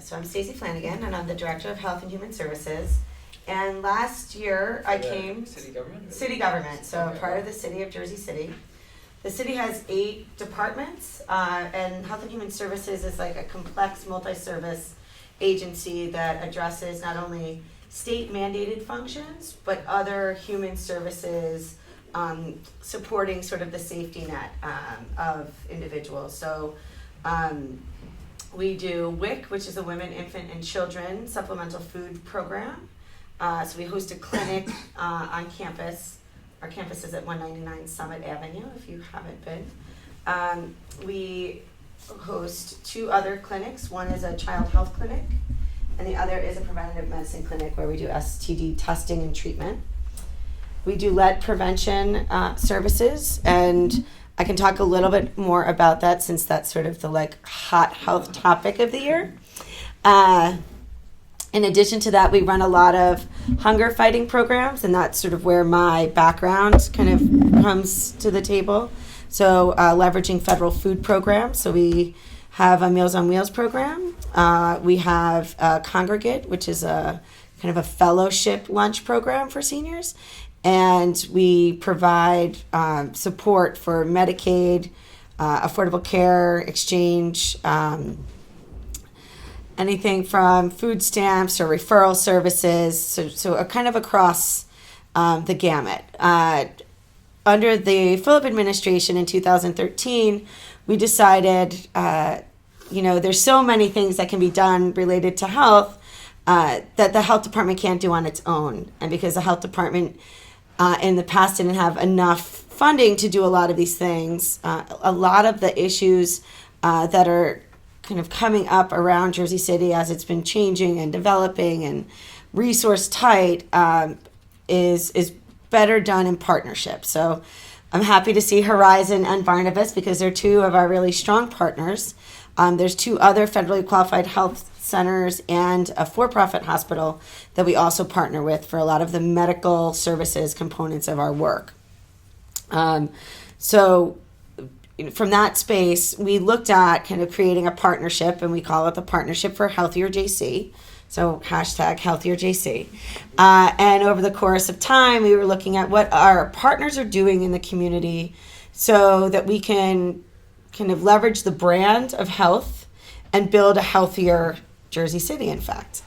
So I'm Stacey Flanagan, and I'm the Director of Health and Human Services. And last year I came... City government? City government, so Okay. part of the city of Jersey City. The city has 8 departments, and Health and Human Services is like a complex multi-service agency that addresses not only state mandated functions, but other human services supporting sort of the safety net of individuals. So we do WIC, which is a Women, Infant, and Children Supplemental Food Program. So we host a clinic on campus. Our campus is at 199 Summit Avenue, if you haven't been. We host 2 other clinics. One is a child health clinic, and the other is a preventative medicine clinic where we do STD testing and treatment. We do lead prevention services, and I can talk a little bit more about that since that's sort of the hot health topic of the year. In addition to that, we run a lot of hunger fighting programs, and that's sort of where my background kind of comes to the table. So leveraging federal food programs. So we have a Meals on Wheels program. We have Congregate, which is a kind of a fellowship lunch program for seniors. And we provide support for Medicaid, affordable care, exchange, anything from food stamps or referral services, so kind of across the gamut. Under the Phillip administration in 2013, we decided, there's so many things that can be done related to health that the health department can't do on its own. And because the health department in the past didn't have enough funding to do a lot of these things, a lot of the issues that are kind of coming up around Jersey City as it's been changing and developing and resource tight is better done in partnership. So I'm happy to see Horizon and Barnabas because they're 2 of our really strong partners. There's 2 other federally qualified health centers and a for-profit hospital that we also partner with for a lot of the medical services components of our work. So from that space, we looked at kind of creating a partnership, and we call it the Partnership for Healthier JC. So #HealthierJC. And over the course of time, we were looking at what our partners are doing in the community so that we can kind of leverage the brand of health and build a healthier Jersey City, in fact.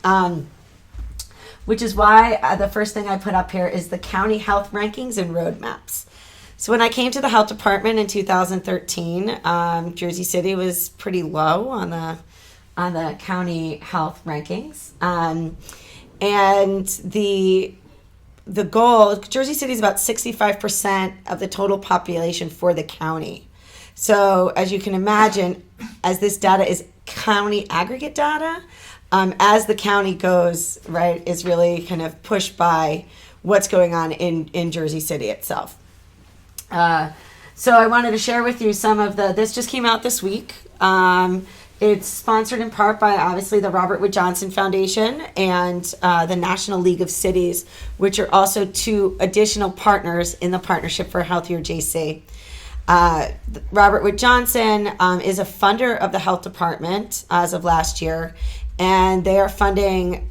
Which is why the first thing I put up here is the county health rankings and roadmaps. So when I came to the health department in 2013, Jersey City was pretty low on the county health rankings. And the goal, Jersey City is about 65% of the total population for the county. So as you can imagine, as this data is county aggregate data, as the county goes, right, is really kind of pushed by what's going on in Jersey City itself. So I wanted to share with you some of this just came out this week. It's sponsored in part by obviously the Robert Wood Johnson Foundation and the National League of Cities, which are also 2 additional partners in the Partnership for Healthier JC. Robert Wood Johnson is a funder of the health department as of last year, and they are funding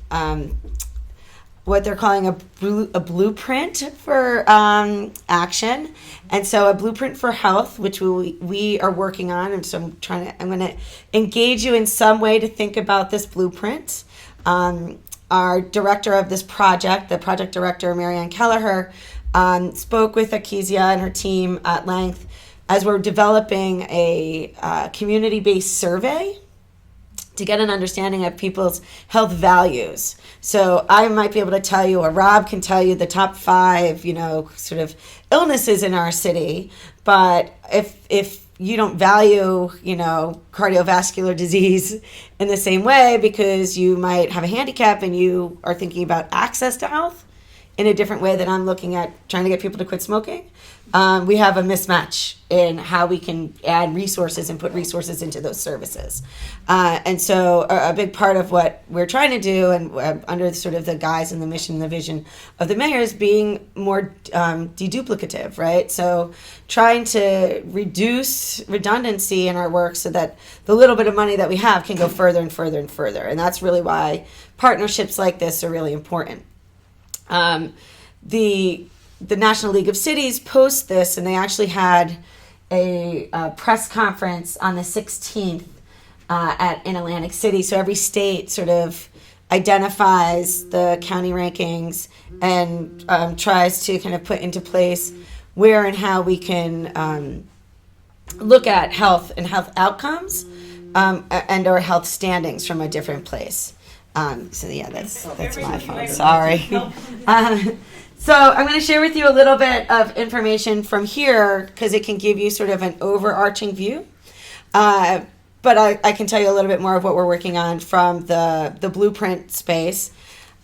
what they're calling a blueprint for action. And so a blueprint for health, which we are working on. And so I'm going to engage you in some way to think about this blueprint. Our director of this project, the project director, Marianne Kelleher, spoke with Akezia and her team at length as we're developing a community-based survey to get an understanding of people's health values. So I might be able to tell you, or Rob can tell you, the top 5, sort of illnesses in our city. But if you don't value, cardiovascular disease in the same way because you might have a handicap and you are thinking about access to health in a different way that I'm looking at trying to get people to quit smoking, we have a mismatch in how we can add resources and put resources into those services. And so a big part of what we're trying to do, and under sort of the guise and the mission and the vision of the mayor, is being more deduplicative, right? So trying to reduce redundancy in our work so that the little bit of money that we have can go further and further and further. And that's really why partnerships like this are really important. The National League of Cities post this, and they actually had a press conference on the 16th in Atlantic City. So every state sort of identifies the county rankings and tries to kind of put into place where and how we can look at health and health outcomes and or health standings from a different place. So yeah, that's my fault. Sorry. So I'm going to share with you a little bit of information from here because it can give you sort of an overarching view. But I can tell you a little bit more of what we're working on from the blueprint space.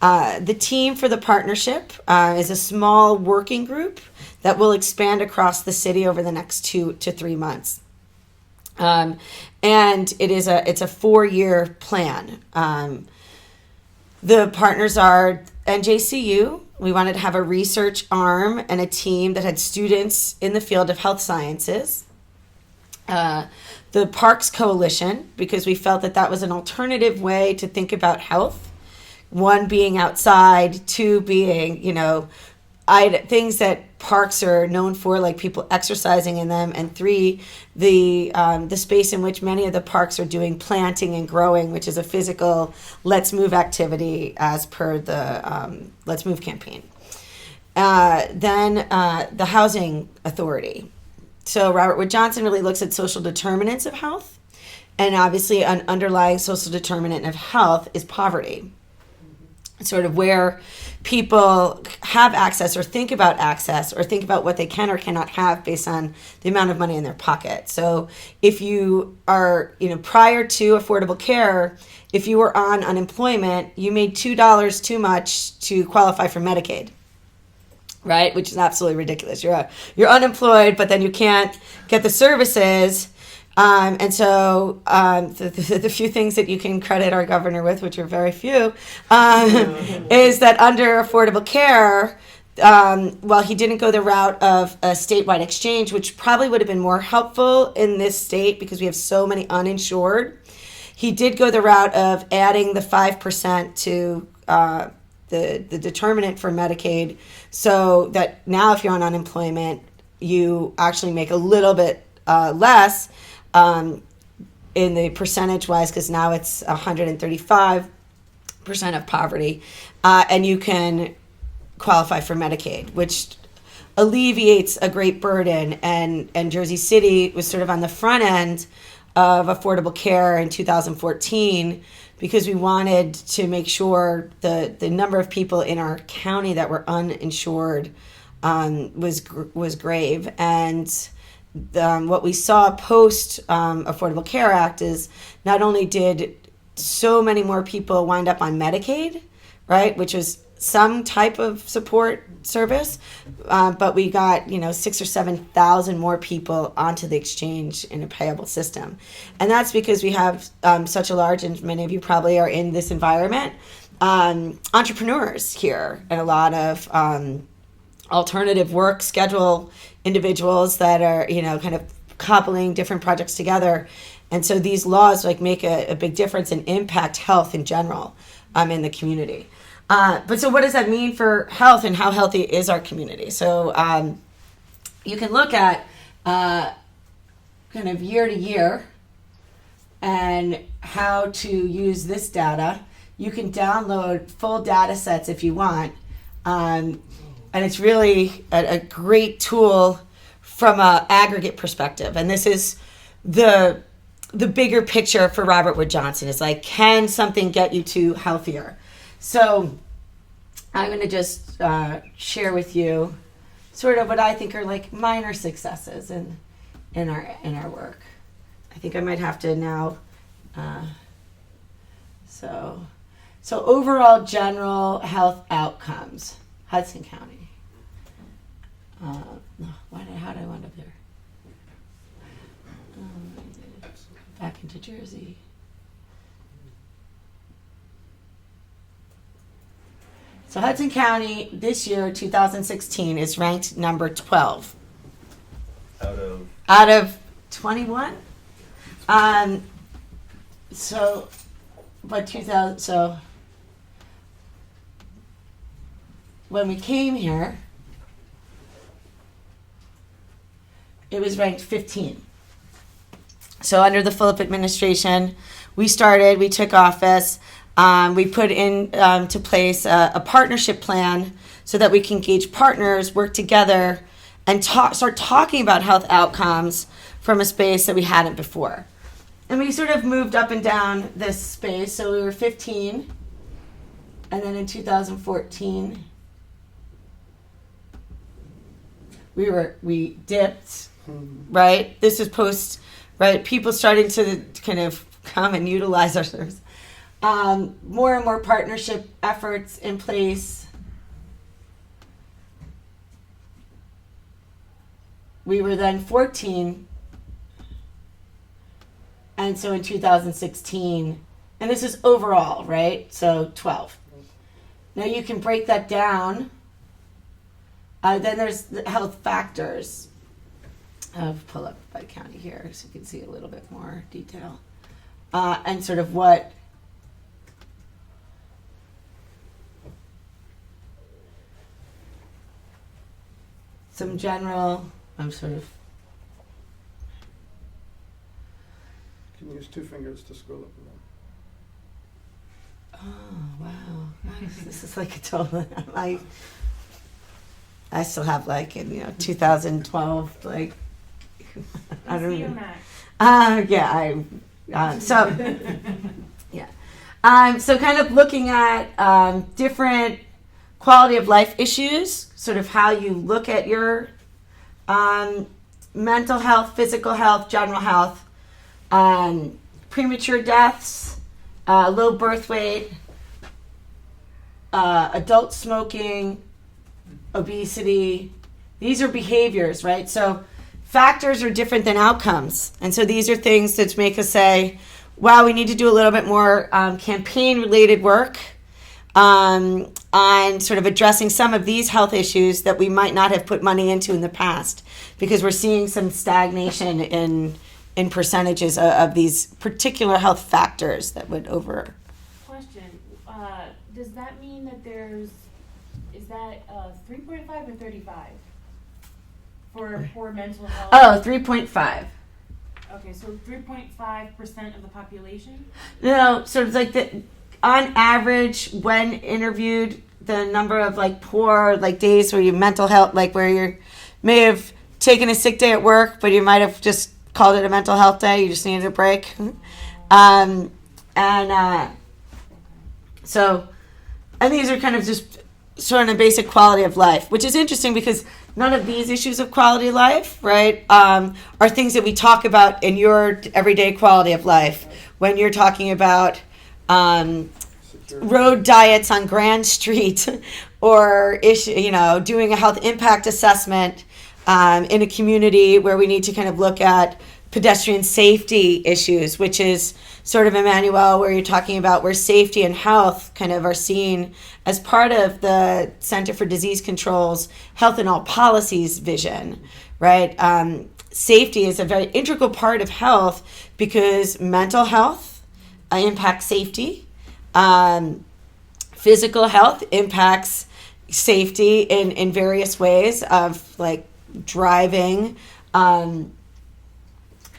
The team for the partnership is a small working group that will expand across the city over the next 2 to 3 months. And it's a 4-year plan. The partners are NJCU. We wanted to have a research arm and a team that had students in the field of health sciences. The Parks Coalition, because we felt that was an alternative way to think about health. 1 being outside, 2 being, things that parks are known for, like people exercising in them, and 3, the space in which many of the parks are doing planting and growing, which is a physical Let's Move activity as per the Let's Move campaign. Then the Housing Authority. So Robert Wood Johnson really looks at social determinants of health, and obviously an underlying social determinant of health is poverty. Sort of where people have access or think about what they can or cannot have based on the amount of money in their pocket. So if you are, prior to affordable care, if you were on unemployment, you made $2 too much to qualify for Medicaid, right? Which is absolutely ridiculous. You're unemployed, but then you can't get the services. And so the few things that you can credit our governor with, which are very few, is that under affordable care, while he didn't go the route of a statewide exchange, which probably would have been more helpful in this state because we have so many uninsured, he did go the route of adding the 5% to the determinant for Medicaid, so that now if you're on unemployment, you actually make a little bit less in the percentage wise, because now it's 135% of poverty, and you can qualify for Medicaid, which alleviates a great burden. And Jersey City was sort of on the front end of affordable care in 2014 because we wanted to make sure the number of people in our county that were uninsured was grave. And what we saw post Affordable Care Act is not only did so many more people wind up on Medicaid, right, which was some type of support service, but we got 6,000 or 7,000 more people onto the exchange in a payable system. And that's because we have such a large, and many of you probably are in this environment, entrepreneurs here, and a lot of alternative work schedule individuals that are kind of coupling different projects together. And so these laws make a big difference and impact health in general in the community. But so what does that mean for health, and how healthy is our community? So you can look at kind of year to year and how to use this data. You can download full data sets if you want. And it's really a great tool from an aggregate perspective. And this is the bigger picture for Robert Wood Johnson, is can something get you to healthier? So I'm going to just share with you sort of what I think are minor successes in our work. I think I might have to now. So overall general health outcomes, Hudson County. No, how did I wind up there? Back into Jersey. So Hudson County this year, 2016, is ranked number 12 out of 21. So, but 2000. So when we came here, it was ranked 15. So under the Phillip administration, we took office. We put into place a partnership plan so that we can engage partners, work together, and start talking about health outcomes from a space that we hadn't before. And we sort of moved up and down this space. So we were 15, and then in 2014, we dipped, right? This is post, right? People starting to kind of come and utilize our service. More and more partnership efforts in place. We were then 14. And so in 2016, and this is overall, right? So 12. Now you can break that down. Then there's the health factors. I'll pull up by county here so you can see a little bit more detail. And sort of what some general, I'm sort of. You can use 2 fingers to scroll up and down. Oh, wow. Nice. This is like a total, I still have 2012, I don't know. So kind of looking at different quality of life issues, sort of how you look at your mental health, physical health, general health, premature deaths, low birth weight, adult smoking, obesity. These are behaviors, right? So factors are different than outcomes. And so these are things that make us say, wow, we need to do a little bit more campaign-related work on sort of addressing some of these health issues that we might not have put money into in the past, because we're seeing some stagnation in percentages of these particular health factors that would over. Question, does that mean that is that 3.5 or 35 for poor mental health? Oh, 3.5. Okay, so 3.5% of the population? No, sort of on average, when interviewed, the number of poor days where you mental health, where you may have taken a sick day at work, but you might have just called it a mental health day. You just needed a break. And these are kind of just sort of basic quality of life, which is interesting because none of these issues of quality of life, right, are things that we talk about in your everyday quality of life. When you're talking about road diets on Grand Street or doing a health impact assessment in a community where we need to kind of look at pedestrian safety issues, which is sort of Emmanuel, where you're talking about where safety and health kind of are seen as part of the Center for Disease Control's Health in All Policies vision, right? Safety is a very integral part of health because mental health impacts safety. Physical health impacts safety in various ways of driving,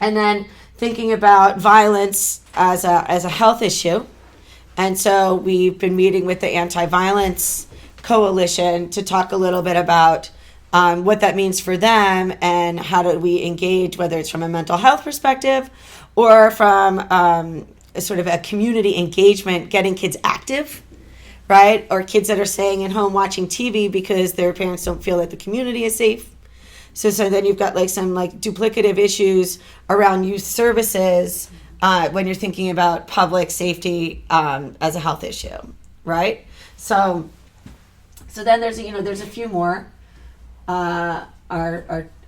and then thinking about violence as a health issue. And so we've been meeting with the Anti-Violence Coalition to talk a little bit about what that means for them and how do we engage, whether it's from a mental health perspective or from sort of a community engagement, getting kids active, right? Or kids that are staying at home watching TV because their parents don't feel that the community is safe. So then you've got some duplicative issues around youth services when you're thinking about public safety as a health issue, right? So then there's a few more.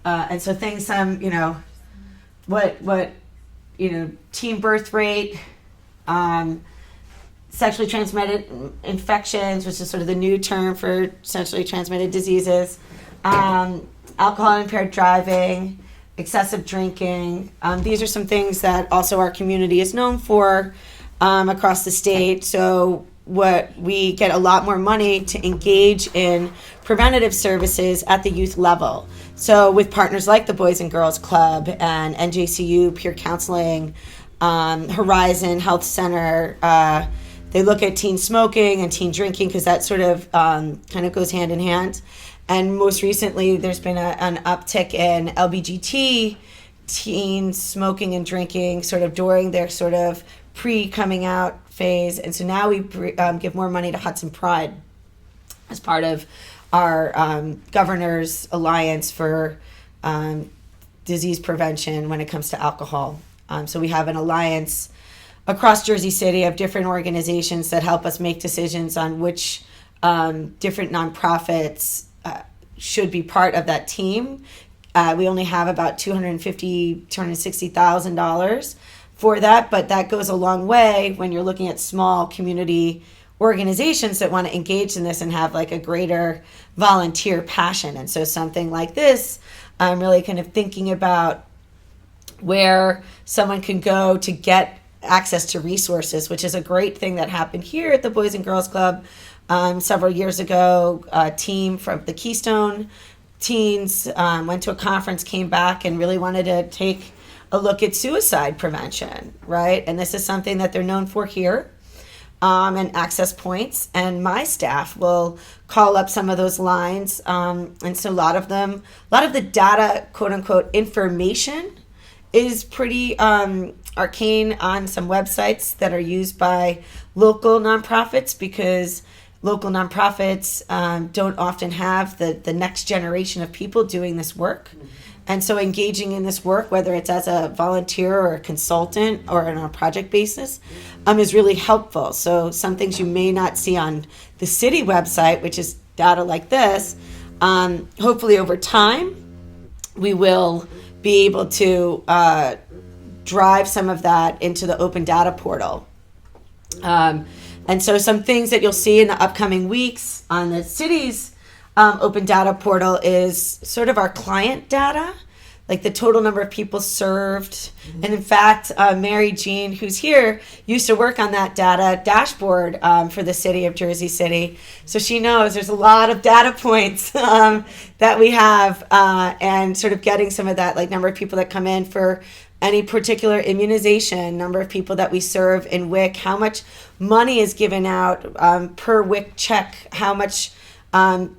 and so things, what teen birth rate, sexually transmitted infections, which is sort of the new term for sexually transmitted diseases, alcohol impaired driving, excessive drinking. These are some things that also our community is known for across the state. So we get a lot more money to engage in preventative services at the youth level. So with partners like the Boys and Girls Club and NJCU Peer Counseling, Horizon Health Center, they look at teen smoking and teen drinking because that sort of kind of goes hand in hand. And most recently, there's been an uptick in LBGT teens smoking and drinking sort of during their sort of pre-coming out phase. And so now we give more money to Hudson Pride as part of our Governor's Alliance for Disease Prevention when it comes to alcohol. So we have an alliance across Jersey City of different organizations that help us make decisions on which different nonprofits should be part of that team. We only have about $260,000 for that, but that goes a long way when you're looking at small community organizations that want to engage in this and have like a greater volunteer passion. And so something like this, I'm really kind of thinking about where someone can go to get access to resources, which is a great thing that happened here at the Boys and Girls Club several years ago. A team from the Keystone teens went to a conference, came back, and really wanted to take a look at suicide prevention, right? And this is something that they're known for here, and access points. And my staff will call up some of those lines. And so a lot of the data, quote unquote, information is pretty arcane on some websites that are used by local nonprofits, because local nonprofits don't often have the next generation of people doing this work. And so engaging in this work, whether it's as a volunteer or a consultant or on a project basis, is really helpful. So some things you may not see on the city website, which is data like this, hopefully over time, we will be able to drive some of that into the open data portal. And so some things that you'll see in the upcoming weeks on the city's open data portal is sort of our client data, like the total number of people served. Mm-hmm. And in fact, Mary Jean, who's here, used to work on that data dashboard for the city of Jersey City. So she knows there's a lot of data points that we have, and sort of getting some of that, like number of people that come in for any particular immunization, number of people that we serve in WIC, how much money is given out per WIC check, how much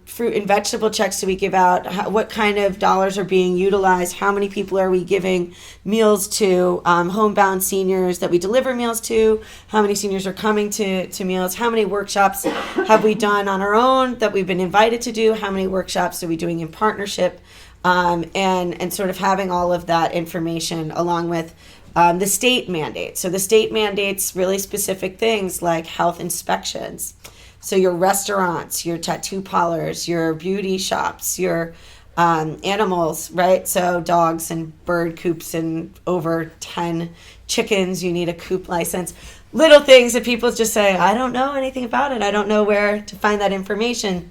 fruit and vegetable checks do we give out, what kind of dollars are being utilized, how many people are we giving meals to, homebound seniors that we deliver meals to, how many seniors are coming to meals, how many workshops have we done on our own that we've been invited to do, how many workshops are we doing in partnership, and sort of having all of that information along with the state mandate. So the state mandates really specific things like health inspections. So your restaurants, your tattoo parlors, your beauty shops, your animals, right? So dogs and bird coops and over 10 chickens, you need a coop license. Little things that people just say, I don't know anything about it. I don't know where to find that information.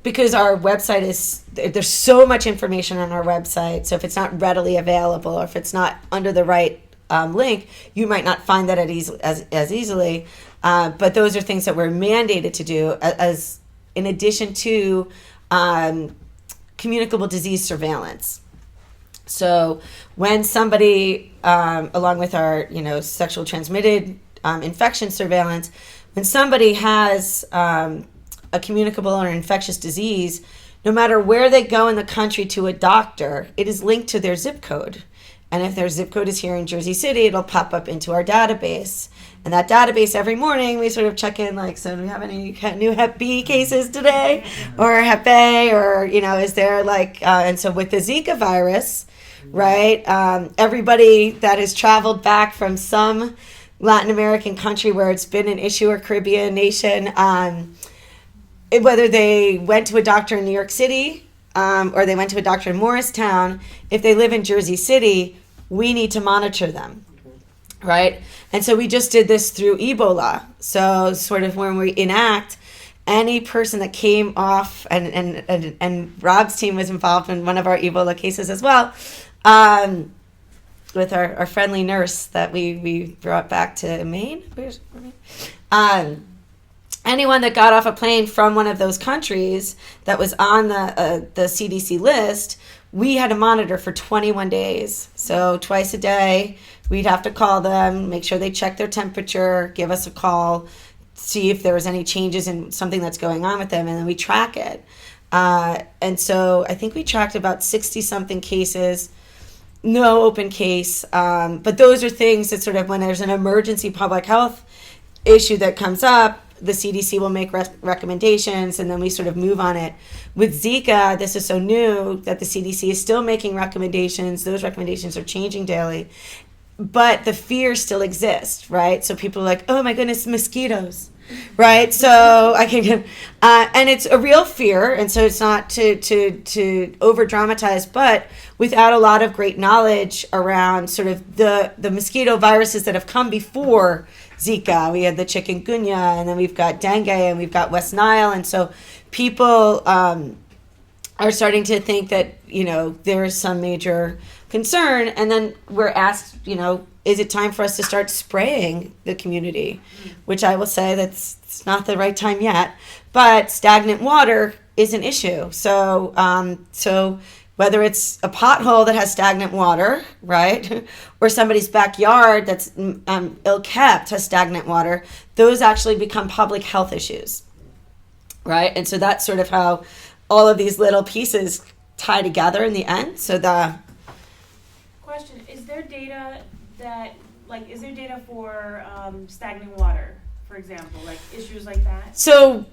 Because our website there's so much information on our website. So if it's not readily available or if it's not under the right link, you might not find that as easily. But those are things that we're mandated to do as in addition to communicable disease surveillance. So when somebody, along with our sexual transmitted infection surveillance, when somebody has a communicable or infectious disease, no matter where they go in the country to a doctor, it is linked to their zip code. And if their zip code is here in Jersey City, it'll pop up into our database. And that database, every morning, we sort of check in, like, so do we have any new Hep B cases today? Or Hep A? Or, is there, and so with the Zika virus, right, everybody that has traveled back from some Latin American country where it's been an issue, or Caribbean nation, whether they went to a doctor in New York City or they went to a doctor in Morristown, if they live in Jersey City, we need to monitor them, right? And so we just did this through Ebola. So sort of when we enact, any person that came off, and Rob's team was involved in one of our Ebola cases as well, with our friendly nurse that we brought back to Maine. Anyone that got off a plane from one of those countries that was on the CDC list, we had to monitor for 21 days. So twice a day, we'd have to call them, make sure they check their temperature, give us a call, see if there was any changes in something that's going on with them, and then we track it. And so I think we tracked about 60-something cases, no open case. But those are things that sort of, when there's an emergency public health issue that comes up, the CDC will make recommendations, and then we sort of move on it. With Zika, this is so new that the CDC is still making recommendations. Those recommendations are changing daily. But the fear still exists, right? So people are like, oh my goodness, mosquitoes, right? So I can, and it's a real fear, and so it's not to over dramatize, but without a lot of great knowledge around sort of the mosquito viruses that have come before Zika. We had the chikungunya, and then we've got dengue, and we've got West Nile, and so people are starting to think that, you know, there's some major concern, and then we're asked, you know, is it time for us to start spraying the community? Which I will say it's not the right time yet, but stagnant water is an issue. So so whether it's a pothole that has stagnant water, right, or somebody's backyard that's ill-kept has stagnant water, those actually become public health issues, right? And so that's sort of how all of these little pieces tie together in the end. So the Question, is there data for stagnant water, for example, like issues like that? So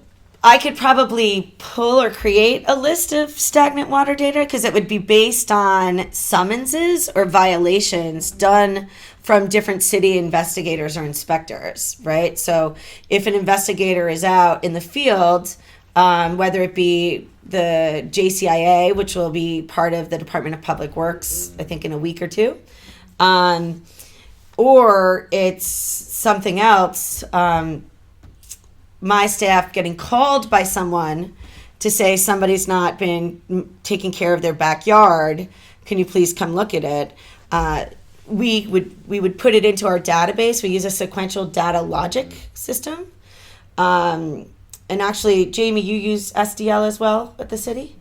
I could probably pull or create a list of stagnant water data, because it would be based on summonses or violations done from different city investigators or inspectors, right? So if an investigator is out in the field, whether it be the JCIA, which will be part of the Department of Public Works, I think in a week or two, or it's something else, my staff getting called by someone to say somebody's not been taking care of their backyard, can you please come look at it? We would put it into our database. We use a sequential data logic system. And actually, Jamie, you use SDL as well at the city?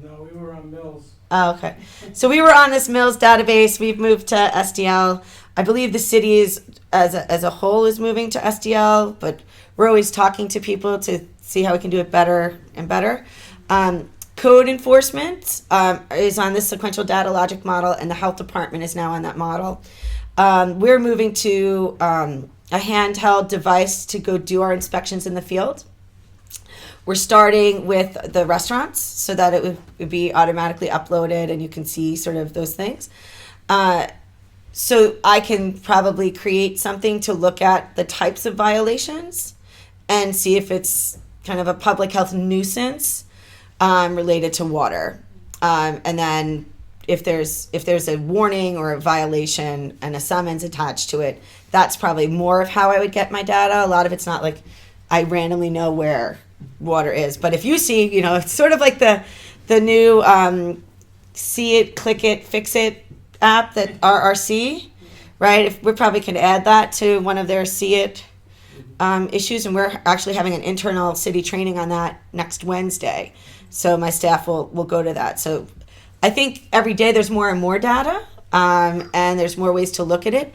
No, we were on Mills. Oh, okay. So we were on this Mills database. We've moved to SDL. I believe the city is, as a whole, is moving to SDL, but we're always talking to people to see how we can do it better and better. Code enforcement is on this sequential data logic model, and the health department is now on that model. We're moving to a handheld device to go do our inspections in the field. We're starting with the restaurants so that it would be automatically uploaded and you can see sort of those things. So I can probably create something to look at the types of violations and see if it's kind of a public health nuisance related to water. And then if there's a warning or a violation and a summons attached to it, that's probably more of how I would get my data. A lot of it's not like I randomly know where water is. But if you see, you know, it's sort of like the new see it, click it, fix it app that RRC, right? If we probably can add that to one of their see it issues, and we're actually having an internal city training on that next Wednesday. So my staff will go to that. So I think every day there's more and more data, and there's more ways to look at it.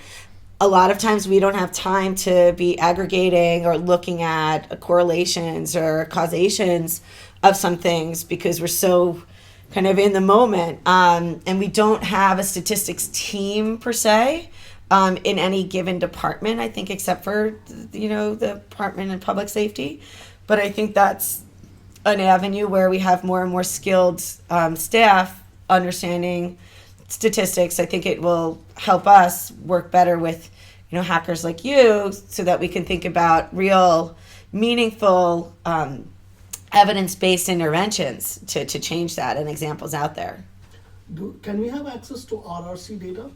A lot of times we don't have time to be aggregating or looking at correlations or causations of some things because we're so kind of in the moment. And we don't have a statistics team per se in any given department, I think, except for, you know, the Department of Public Safety. But I think that's an avenue where we have more and more skilled staff understanding statistics. I think it will help us work better with, you know, hackers like you so that we can think about real, meaningful evidence-based interventions to change that, and examples out there. Can we have access to RRC data?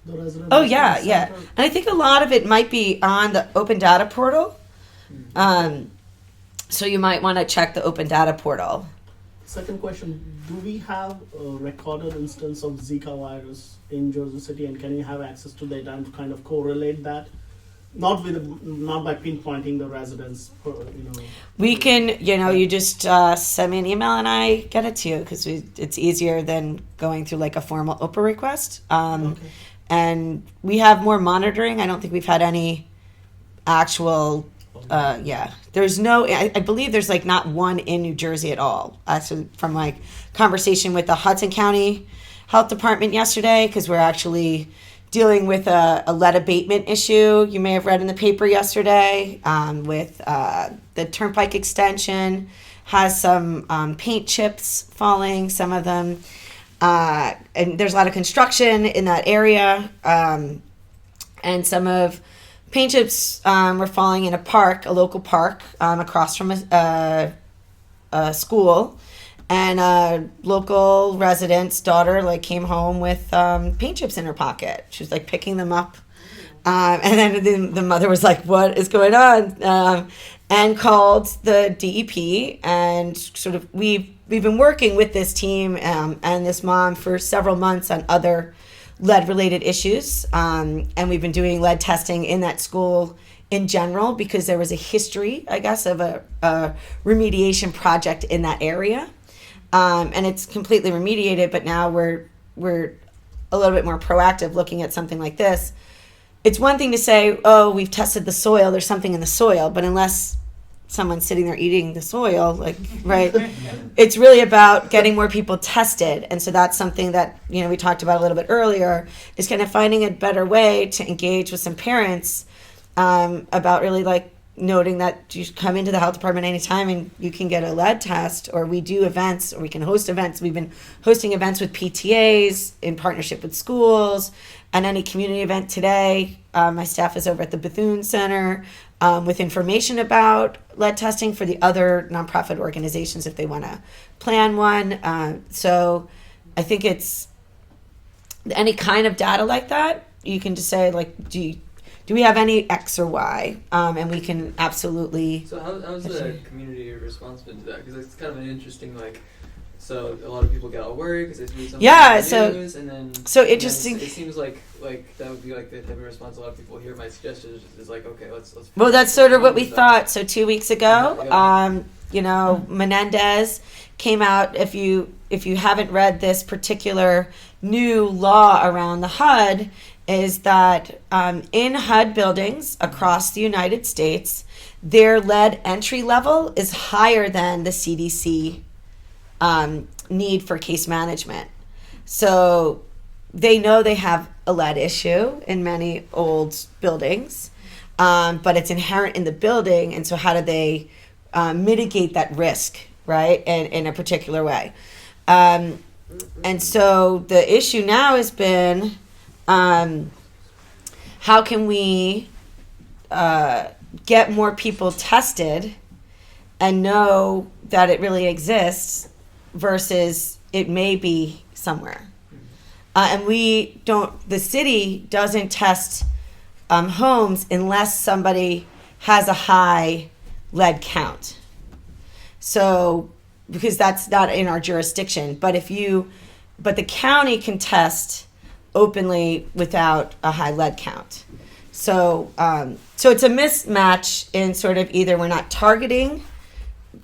The resident Oh yeah, response yeah. center? And I think a lot of it might be on the open data portal. So you might want to check the open data portal. Second question, do we have a recorded instance of Zika virus in Jersey City, and can we have access to data and kind of correlate that? Not by pinpointing the residents, We can, you just send me an email and I get it to you, because it's easier than going through like a formal OPA request. Okay. And we have more monitoring. I don't think we've had any actual, There's no, I believe there's like not one in New Jersey at all. Actually, from like conversation with the Hudson County Health Department yesterday, because we're actually dealing with a lead abatement issue. You may have read in the paper yesterday with the Turnpike extension has some paint chips falling, some of them. And there's a lot of construction in that area. And some of paint chips were falling in a local park across from a school. And a local resident's daughter came home with paint chips in her pocket. She was picking them up, and then the mother was like, "What is going on?" And called the DEP. And sort of we've been working with this team and this mom for several months on other lead-related issues, and we've been doing lead testing in that school in general because there was a history, I guess, of a remediation project in that area. And it's completely remediated, but now we're a little bit more proactive looking at something like this. It's one thing to say, oh, we've tested the soil, there's something in the soil, but unless someone's sitting there eating the soil, right, it's really about getting more people tested. And so that's something that, we talked about a little bit earlier, is kind of finding a better way to engage with some parents about really noting that you come into the health department anytime and you can get a lead test, or we do events, or we can host events. We've been hosting events with PTAs in partnership with schools, and any community event today. My staff is over at the Bethune Center with information about lead testing for the other nonprofit organizations if they want to plan one. So I think it's any kind of data like that, you can just say, do we have any X or Y? And we can absolutely. So how's the community response been to that? Because it's kind of an interesting, so a lot of people get all worried because they see something in the news, and then interesting. It seems like that would be the type of response a lot of people hear. My suggestion is okay, let's. Well, that's sort of what we thought. So 2 weeks ago, Menendez came out. If you haven't read this particular new law around the HUD, is that in HUD buildings across the United States, their lead entry level is higher than the CDC need for case management. So they know they have a lead issue in many old buildings, but it's inherent in the building. And so how do they mitigate that risk, right, in a particular way? And so the issue now has been, how can we get more people tested and know that it really exists versus it may be somewhere? And the city doesn't test homes unless somebody has a high lead count. So, because that's not in our jurisdiction, but the county can test openly without a high lead count. So it's a mismatch in sort of either we're not targeting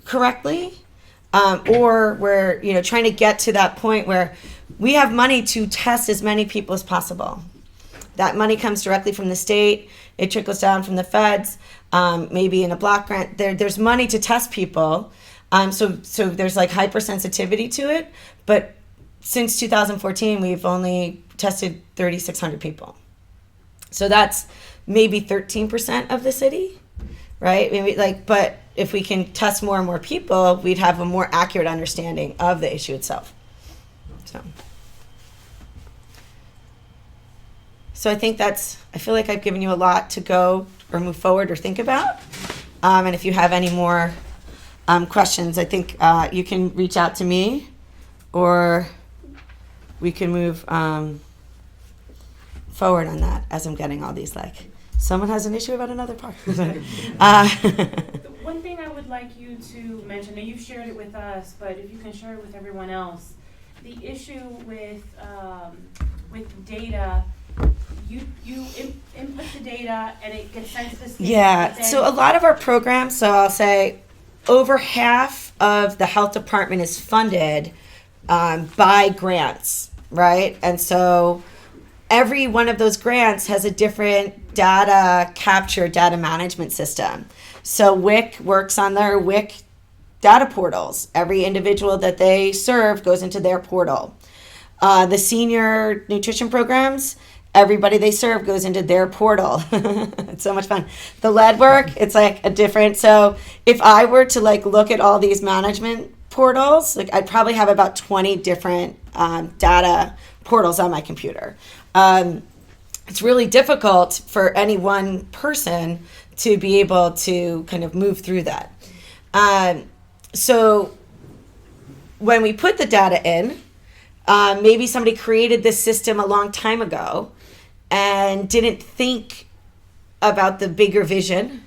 correctly, or we're trying to get to that point where we have money to test as many people as possible. That money comes directly from the state. It trickles down from the feds, maybe in a block grant. There's money to test people. So there's hypersensitivity to it, but since 2014, we've only tested 3,600 people. So that's maybe 13% of the city, right? But if we can test more and more people, we'd have a more accurate understanding of the issue itself. So I think I feel like I've given you a lot to go or move forward or think about. And if you have any more questions, I think you can reach out to me, or we can move forward on that as I'm getting all these, like, someone has an issue about another part. The one thing I would like you to mention, and you've shared it with us, but if you can share it with everyone else, the issue with data, you input the data and it gets sent to the state. Yeah, but then- so a lot of our programs, so I'll say over half of the health department is funded by grants, right? And so every one of those grants has a different data capture, data management system. So WIC works on their WIC data portals. Every individual that they serve goes into their portal. The senior nutrition programs, everybody they serve goes into their portal. It's so much fun. The lead work, it's like a different. So if I were to like look at all these management portals, like I'd probably have about 20 different data portals on my computer. It's really difficult for any one person to be able to kind of move through that. So when we put the data in, maybe somebody created this system a long time ago and didn't think about the bigger vision.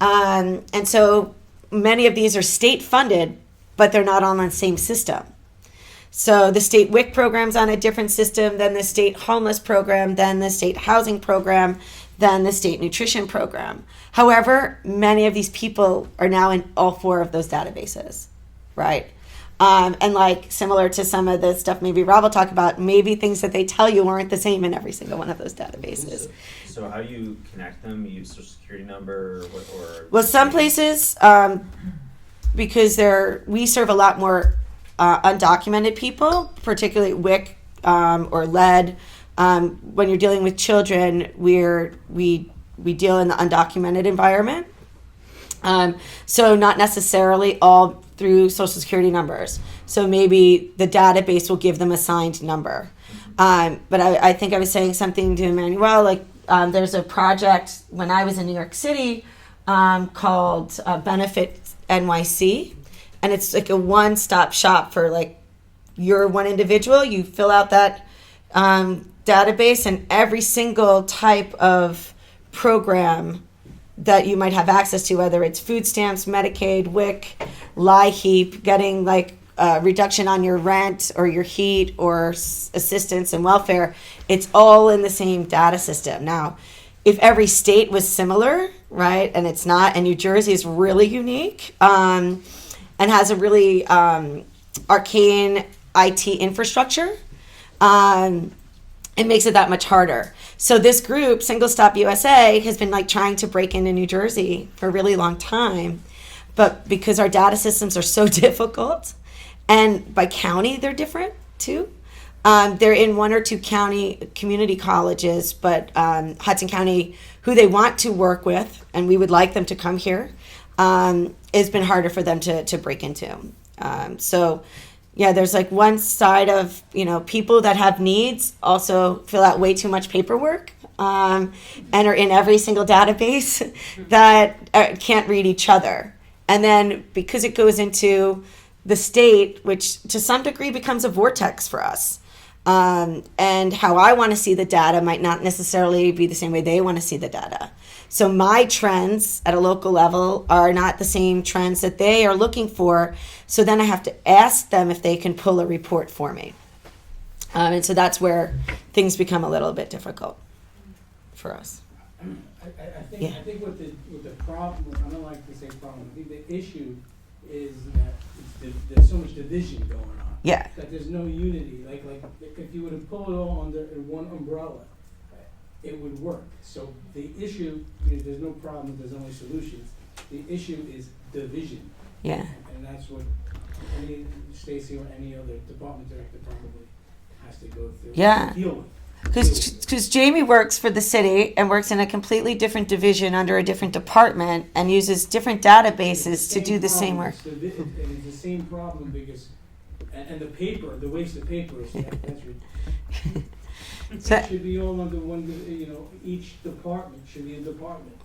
And so many of these are state funded, but they're not all on the same system. So the state WIC program's on a different system than the state homeless program, than the state housing program, than the state nutrition program. However, many of these people are now in all four of those databases, right? And like similar to some of the stuff maybe Rob will talk about, maybe things that they tell you aren't the same in every single one of those databases. So how do you connect them? You use social security number or Well, some places, because we serve a lot more undocumented people, particularly WIC or lead. When you're dealing with children, we deal in the undocumented environment. So not necessarily all through social security numbers. So maybe the database will give them a signed number. But I think I was saying something to Emmanuel, like there's a project when I was in New York City called Benefit NYC. And it's like a one-stop shop for like you're one individual. You fill out that database, and every single type of program that you might have access to, whether it's food stamps, Medicaid, WIC, LIHEAP, getting like reduction on your rent or your heat or assistance and welfare, it's all in the same data system. Now, if every state was similar, right, and it's not, and New Jersey is really unique, and has a really arcane IT infrastructure, it makes it that much harder. So this group, Single Stop USA, has been like trying to break into New Jersey for a really long time, but because our data systems are so difficult, and by county they're different too. They're in one or two county community colleges, but Hudson County, who they want to work with, and we would like them to come here, it's been harder for them to break into. So yeah, there's like one side of, people that have needs also fill out way too much paperwork and are in every single database that can't read each other. And then because it goes into the state, which to some degree becomes a vortex for us. And how I want to see the data might not necessarily be the same way they want to see the data. So my trends at a local level are not the same trends that they are looking for. So then I have to ask them if they can pull a report for me. And so that's where things become a little bit difficult for us. I think with the problem, I don't like to say problem, I think the issue is that there's so much division going on. Yeah. That there's no unity. Like if you were to pull it all under one umbrella, it would work. So the issue is there's no problem, there's only solutions. The issue is division. Yeah. And that's what any Stacey or any other department director probably has to go through. Yeah. Deal with. Because Jamie works for the city and works in a completely different division under a different department and uses different databases to do the same work. And it's the same problem because, and the paper, the waste of paper is that's So- it should be all under one, each department should be a department,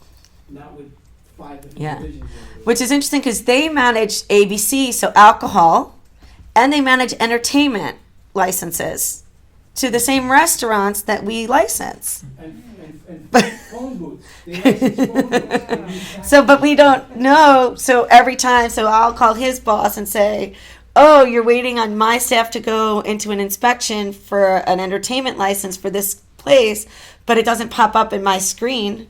not with 5 different Yeah. divisions. Which is interesting because they manage ABC, so alcohol, and they manage entertainment licenses to the same restaurants that we license. And phone booths. They license phone booths. They use So, but we don't know. So every time, so I'll call his boss and say, "Oh, you're waiting on my staff to go into an inspection for an entertainment license for this place, but it doesn't pop up in my screen,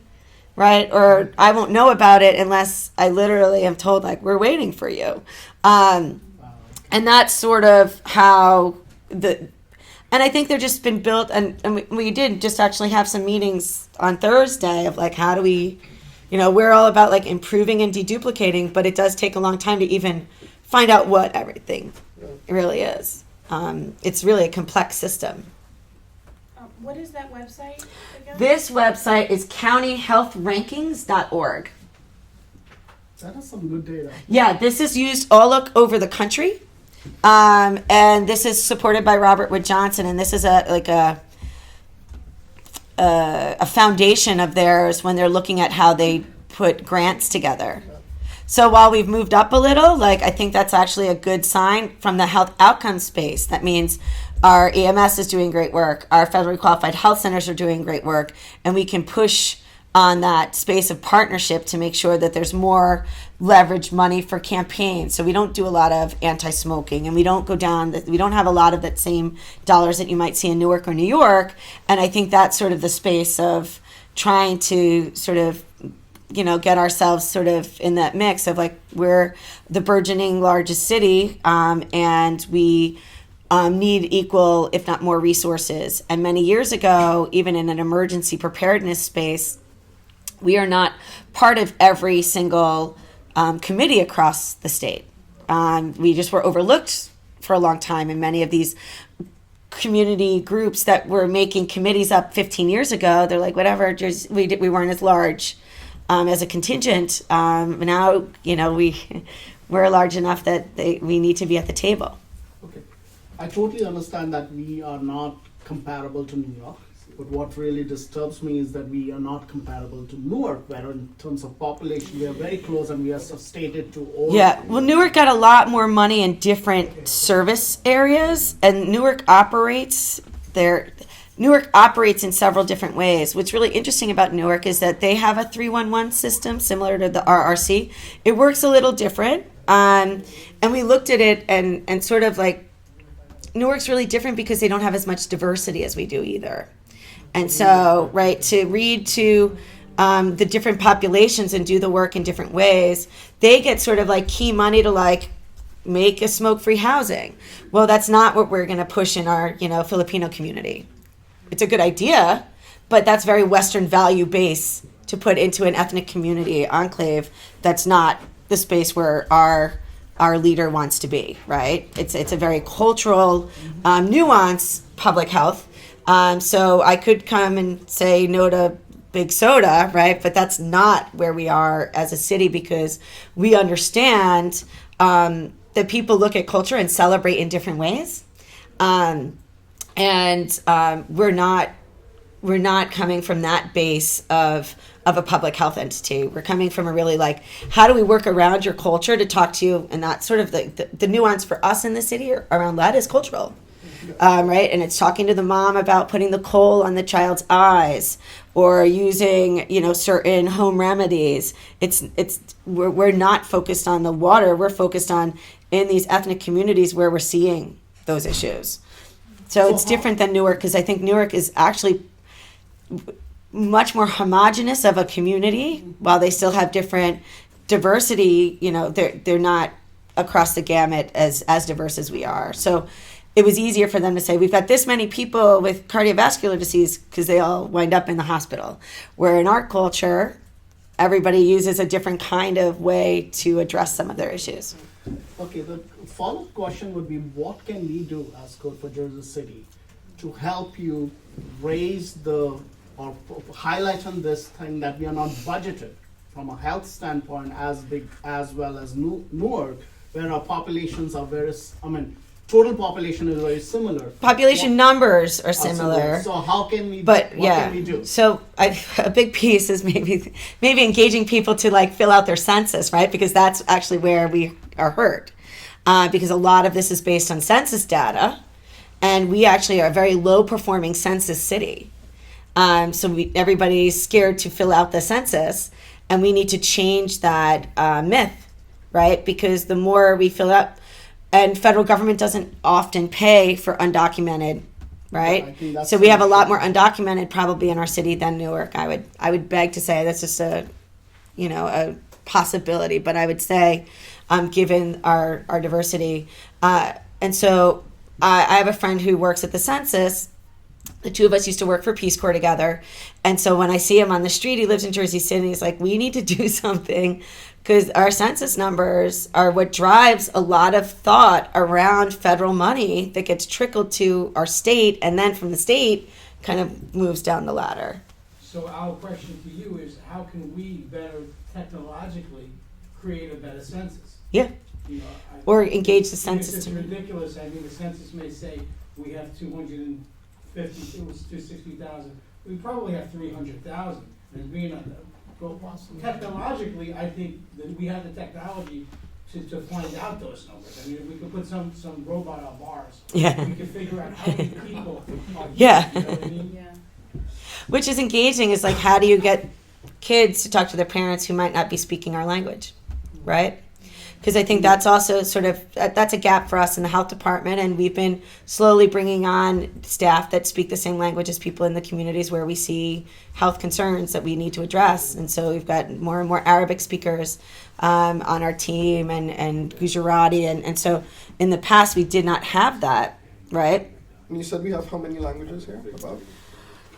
right? Or I won't know about it unless I literally am told, like, we're waiting for you." And that's sort of how and I think they're just been built, and we did just actually have some meetings on Thursday of like, how do we, we're all about like improving and deduplicating, but it does take a long time to even find out what everything really is. It's really a complex system. What is that website again? This website is countyhealthrankings.org. That is some good data. Yeah, this is used all over the country. And this is supported by Robert Wood Johnson, and this is a foundation of theirs when they're looking at how they put grants together. So while we've moved up a little, like I think that's actually a good sign from the health outcomes space. That means our EMS is doing great work, our federally qualified health centers are doing great work, and we can push on that space of partnership to make sure that there's more leverage money for campaigns. So we don't do a lot of anti-smoking, and we don't go down, we don't have a lot of that same dollars that you might see in Newark or New York. And I think that's sort of the space of trying to sort of, get ourselves sort of in that mix of like, we're the burgeoning largest city, and we need equal, if not more, resources. And many years ago, even in an emergency preparedness space, we are not part of every single committee across the state. We just were overlooked for a long time, and many of these community groups that were making committees up 15 years ago, they're like, whatever, we weren't as large as a contingent. Now, we're large enough that we need to be at the table. Okay. I totally understand that we are not comparable to New York. But what really disturbs me is that we are not comparable to Newark, where in terms of population, we are very close and we are substated to all. Yeah, well, Newark got a lot more money in different service areas, and Newark operates in several different ways. What's really interesting about Newark is that they have a 311 system similar to the RRC. It works a little different, and we looked at it and sort of like, Newark's really different because they don't have as much diversity as we do either. And so, right, to read to the different populations and do the work in different ways, they get sort of like key money to like make a smoke-free housing. Well, that's not what we're going to push in our, Filipino community. It's a good idea, but that's very Western value base to put into an ethnic community enclave. That's not the space where our leader wants to be, right? It's a very cultural, nuanced public health. So I could come and say no to big soda, right? But that's not where we are as a city, because we understand that people look at culture and celebrate in different ways. We're not coming from that base of a public health entity. We're coming from a really like, how do we work around your culture to talk to you? And that's sort of the nuance for us in the city around that is cultural. Right, and it's talking to the mom about putting the coal on the child's eyes, or using certain home remedies. We're not focused on the water. We're focused on in these ethnic communities where we're seeing those issues. So it's different than Newark, because I think Newark is actually much more homogenous of a community. While they still have different diversity, they're not across the gamut as diverse as we are. So it was easier for them to say, we've got this many people with cardiovascular disease because they all wind up in the hospital. Where in our culture, everybody uses a different kind of way to address some of their issues. Okay, the follow-up question would be, what can we do as Code for Jersey City to help you raise or highlight on this thing that we are not budgeted from a health standpoint as big as well as Newark, where our populations are total population is very similar. Population numbers are Are similar. So how can we? But what yeah, can we do? so a big piece is maybe engaging people to like fill out their census, right? Because that's actually where we are hurt, because a lot of this is based on census data, and we actually are a very low performing census city. So everybody's scared to fill out the census, and we need to change that myth, right? Because the more we fill out, and federal government doesn't often pay for undocumented, right? I think that's So we have a an lot issue. more undocumented probably in our city than Newark. I would beg to say that's just a possibility, but I would say, given our diversity, and so I have a friend who works at the census. The two of us used to work for Peace Corps together, and so when I see him on the street, he lives in Jersey City. He's like, "We need to do something." Because our census numbers are what drives a lot of thought around federal money that gets trickled to our state, and then from the state kind of moves down the ladder. So our question to you is, how can we better technologically create a better census? Yeah. You know, Or engage the because census. it's ridiculous. I mean, the census may say we have 260,000. We probably have 300,000. And being on the technologically, I think that we have the technology to find out those numbers. I mean, if we could put some robot on Mars, Yeah. we could figure out how many people are here, Yeah. you know what I mean? Yeah. Which is engaging, is like, how do you get kids to talk to their parents who might not be speaking our language, right? Because I think that's also sort of, that's a gap for us in the health department, and we've been slowly bringing on staff that speak the same language as people in the communities where we see health concerns that we need to address. And so we've got more and more Arabic speakers on our team, and Gujarati, and so in the past we did not have that, right? And you said we have how many languages here? About?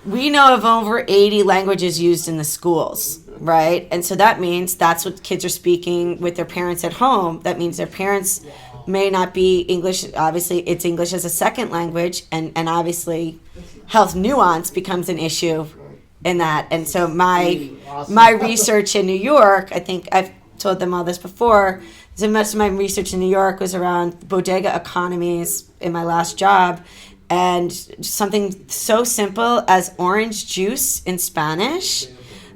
We know of over 80 languages used in the schools, right? And so that means that's what kids are speaking with their parents at home. That means their parents may not be English. Obviously, it's English as a second language, and obviously health nuance becomes an issue in that. And so my research in New York, I think I've told them all this before, so most of my research in New York was around bodega economies in my last job. And something so simple as orange juice in Spanish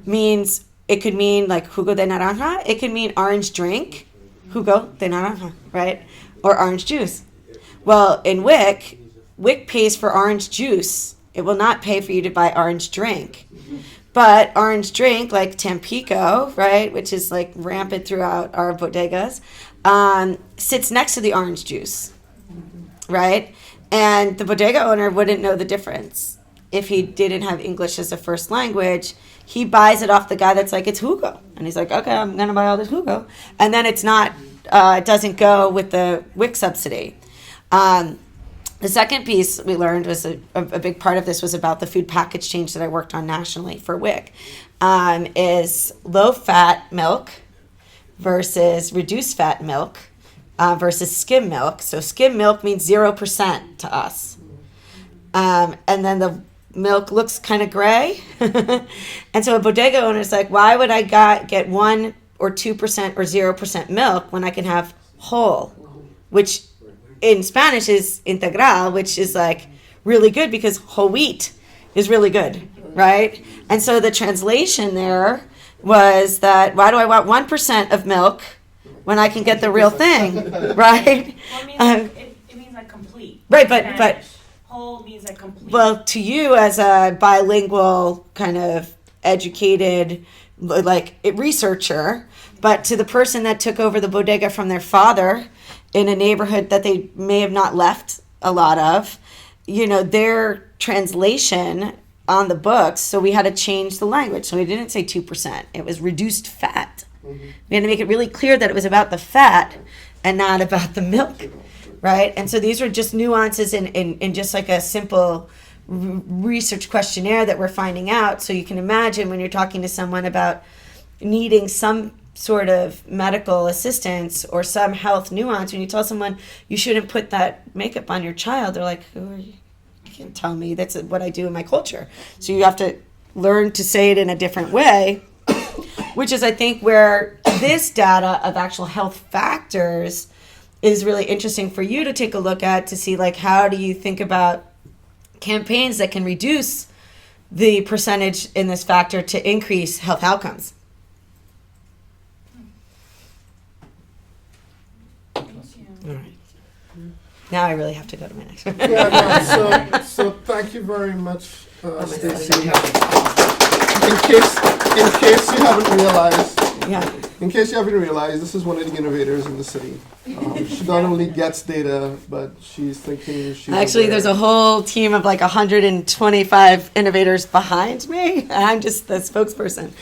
means, it could mean like jugo de naranja. It could mean orange drink, jugo de naranja, right? Or orange juice. Well, in WIC pays for orange juice. It will not pay for you to buy orange drink. But orange drink, like Tampico, right, which is like rampant throughout our bodegas, sits next to the orange juice, right? And the bodega owner wouldn't know the difference if he didn't have English as a first language. He buys it off the guy that's like, it's Hugo. And he's like, okay, I'm going to buy all this Hugo. And then it's not, it doesn't go with the WIC subsidy. The second piece we learned was a big part of this was about the food package change that I worked on nationally for WIC, is low-fat milk versus reduced-fat milk. Versus skim milk. So skim milk means 0% to us. And then the milk looks kind of gray. And so a bodega owner is like, why would I get 1 or 2% or 0% milk when I can have whole, which in Spanish is integral, which is like really good because whole wheat is really good, right? And so the translation there was that, why do I want 1% of milk when I can get the real thing, right? Well, it means it means like complete. Right, in but Spanish. Whole means like complete. well, to you as a bilingual kind of educated researcher, but to the person that took over the bodega from their father in a neighborhood that they may have not left a lot of, their translation on the books. So we had to change the language. So we didn't say 2%; it was reduced fat. We had to make it really clear that it was about the fat and not about the milk, right? And so these are just nuances in just like a simple research questionnaire that we're finding out. So you can imagine when you're talking to someone about needing some sort of medical assistance or some health nuance, when you tell someone you shouldn't put that makeup on your child, they're like, who are you? You can't tell me. That's what I do in my culture. So you have to learn to say it in a different way. Which is, I think, where this data of actual health factors is really interesting for you to take a look at to see like how do you think about campaigns that can reduce the percentage in this factor to increase health outcomes. Thank you. All right. Now I really have to go to my next one. Yeah, no, so thank you very much, Stacey. In case you haven't realized, this is one of the innovators in the city. She not only gets data, but she's thinking. Actually, there's a whole team of like 125 innovators behind me. I'm just the spokesperson.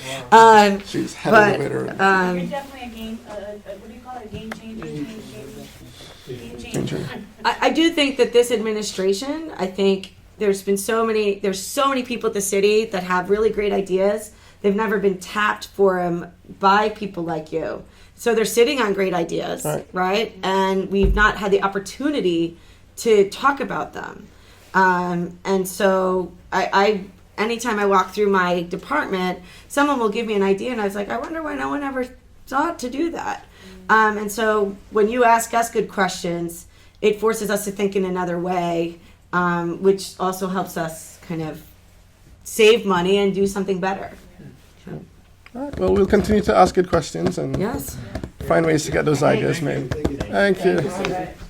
She's head innovator. You're definitely a game. What do you call it? A game changer. Game changer. I do think that this administration, I think there's so many people at the city that have really great ideas. They've never been tapped for them by people like you. So they're sitting on great ideas, right? And we've not had the opportunity to talk about them. And so I anytime I walk through my department, someone will give me an idea and I was like, I wonder why no one ever thought to do that. And so when you ask us good questions, it forces us to think in another way, which also helps us kind of save money and do something better. All right, well, we'll continue to ask good questions and Yes. find ways to get those ideas made. Thank you. Thank you.